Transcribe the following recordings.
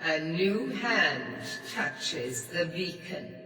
A new hand touches the beacon.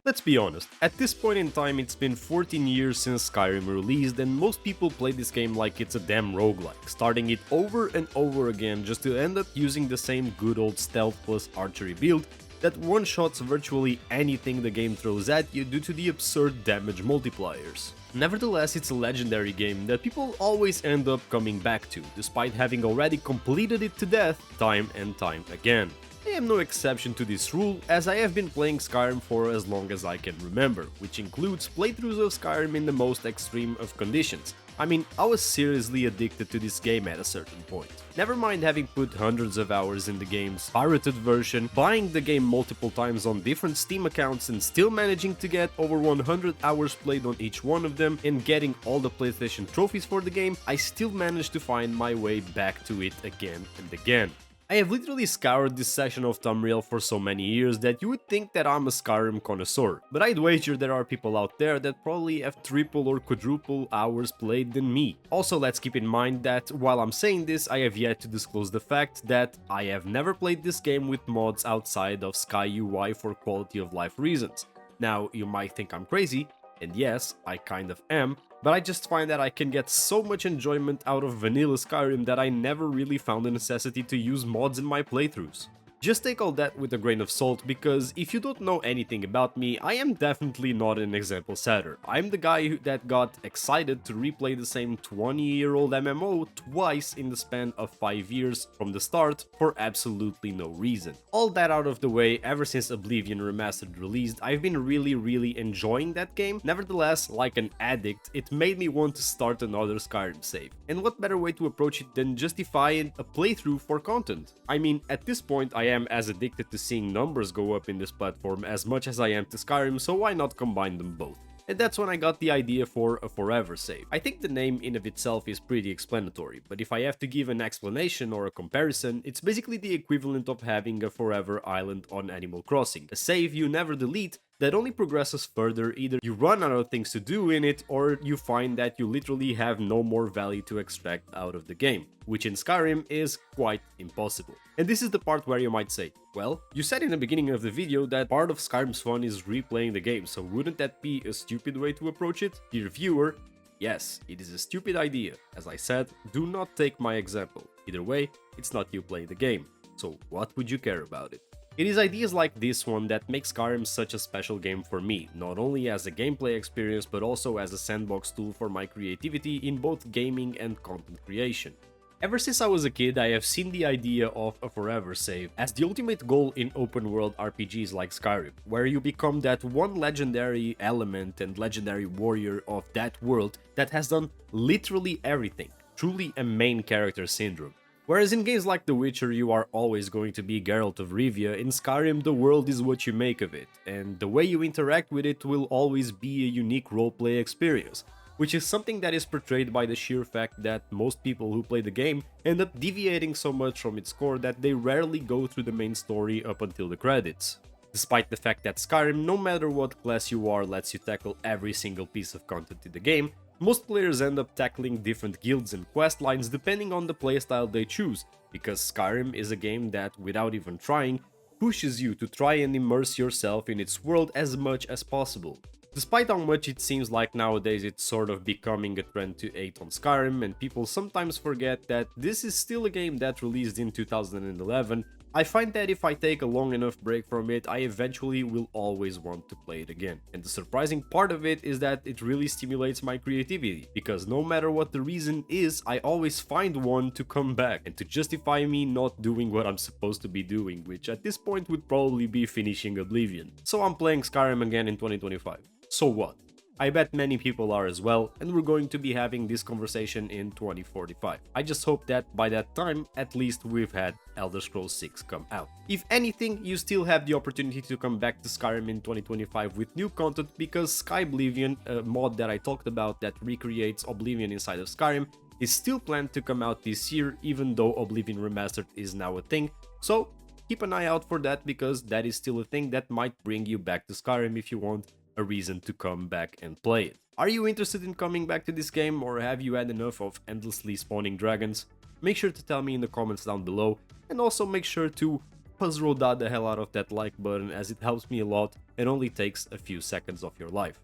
Let's be honest, at this point in time it's been 14 years since Skyrim released and most people play this game like it's a damn roguelike, starting it over and over again just to end up using the same good old stealth plus archery build that one-shots virtually anything the game throws at you due to the absurd damage multipliers. Nevertheless, it's a legendary game that people always end up coming back to, despite having already completed it to death time and time again. I am no exception to this rule, as I have been playing Skyrim for as long as I can remember, which includes playthroughs of Skyrim in the most extreme of conditions. I mean, I was seriously addicted to this game at a certain point. Never mind having put hundreds of hours in the game's pirated version, buying the game multiple times on different Steam accounts and still managing to get over 100 hours played on each one of them and getting all the PlayStation trophies for the game, I still managed to find my way back to it again and again. I have literally scoured this section of Tamriel for so many years that you would think that I'm a Skyrim connoisseur, but I'd wager there are people out there that probably have triple or quadruple hours played than me. Also, let's keep in mind that while I'm saying this, I have yet to disclose the fact that I have never played this game with mods outside of Sky UI for quality of life reasons. Now, you might think I'm crazy, and yes, I kind of am, but I just find that I can get so much enjoyment out of vanilla Skyrim that I never really found the necessity to use mods in my playthroughs. Just take all that with a grain of salt, because if you don't know anything about me, I am definitely not an example setter. I'm the guy that got excited to replay the same 20-year-old MMO twice in the span of 5 years from the start for absolutely no reason. All that out of the way, ever since Oblivion Remastered released, I've been really enjoying that game. Nevertheless, like an addict, it made me want to start another Skyrim save. And what better way to approach it than justifying a playthrough for content? I mean, at this point I am as addicted to seeing numbers go up in this platform as much as I am to Skyrim, so why not combine them both? And that's when I got the idea for a forever save. I think the name in of itself is pretty explanatory, but if I have to give an explanation or a comparison, it's basically the equivalent of having a forever island on Animal Crossing, a save you never delete that only progresses further. Either you run out of things to do in it, or you find that you literally have no more value to extract out of the game, which in Skyrim is quite impossible. And this is the part where you might say, well, you said in the beginning of the video that part of Skyrim's fun is replaying the game, so wouldn't that be a stupid way to approach it? Dear viewer, yes, it is a stupid idea. As I said, do not take my example. Either way, it's not you playing the game, so what would you care about it? It is ideas like this one that make Skyrim such a special game for me, not only as a gameplay experience but also as a sandbox tool for my creativity in both gaming and content creation. Ever since I was a kid, I have seen the idea of a forever save as the ultimate goal in open world RPGs like Skyrim, where you become that one legendary element and legendary warrior of that world that has done literally everything, truly a main character syndrome. Whereas in games like The Witcher you are always going to be Geralt of Rivia, in Skyrim the world is what you make of it, and the way you interact with it will always be a unique roleplay experience, which is something that is portrayed by the sheer fact that most people who play the game end up deviating so much from its core that they rarely go through the main story up until the credits. Despite the fact that Skyrim, no matter what class you are, lets you tackle every single piece of content in the game, most players end up tackling different guilds and quest lines depending on the playstyle they choose, because Skyrim is a game that, without even trying, pushes you to try and immerse yourself in its world as much as possible. Despite how much it seems like nowadays it's sort of becoming a trend to hate on Skyrim, and people sometimes forget that this is still a game that released in 2011, I find that if I take a long enough break from it, I eventually will always want to play it again. And the surprising part of it is that it really stimulates my creativity, because no matter what the reason is, I always find one to come back and to justify me not doing what I'm supposed to be doing, which at this point would probably be finishing Oblivion. So I'm playing Skyrim again in 2025. So what? I bet many people are as well, and we're going to be having this conversation in 2045. I just hope that by that time, at least we've had Elder Scrolls 6 come out. If anything, you still have the opportunity to come back to Skyrim in 2025 with new content, because Skyblivion, a mod that I talked about that recreates Oblivion inside of Skyrim, is still planned to come out this year, even though Oblivion Remastered is now a thing. So keep an eye out for that, because that is still a thing that might bring you back to Skyrim if you want a reason to come back and play it. Are you interested in coming back to this game, or have you had enough of endlessly spawning dragons? Make sure to tell me in the comments down below, and also make sure to puzzle dot the hell out of that like button, as it helps me a lot and only takes a few seconds of your life.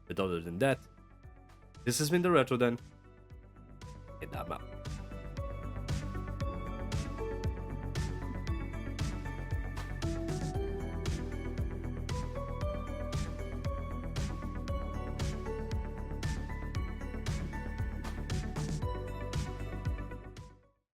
But other than that, this has been the Retro Den, and I'm out.